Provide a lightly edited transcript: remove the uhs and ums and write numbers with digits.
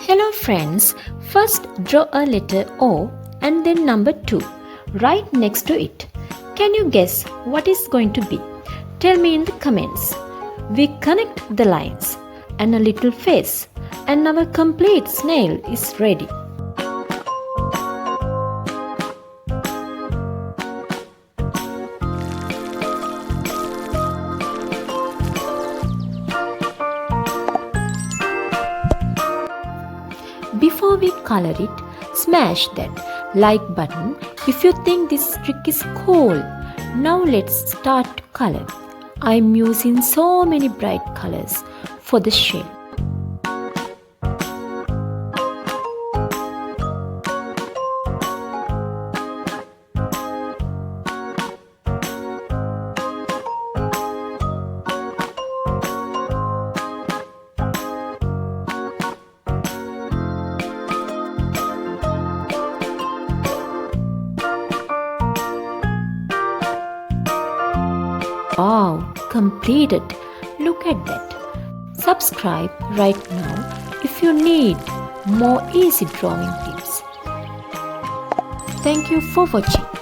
Hello friends, first draw a letter O and then number 2 right next to it. Can you guess what is going to be? Tell me in the comments. We connect the lines and a little face and our complete snail is ready. Before we color it, smash that like button if you think this trick is cool. Now let's start to color. I'm using so many bright colors for the shell. Wow, completed! Look at that. Subscribe right now if you need more easy drawing tips. Thank you for watching.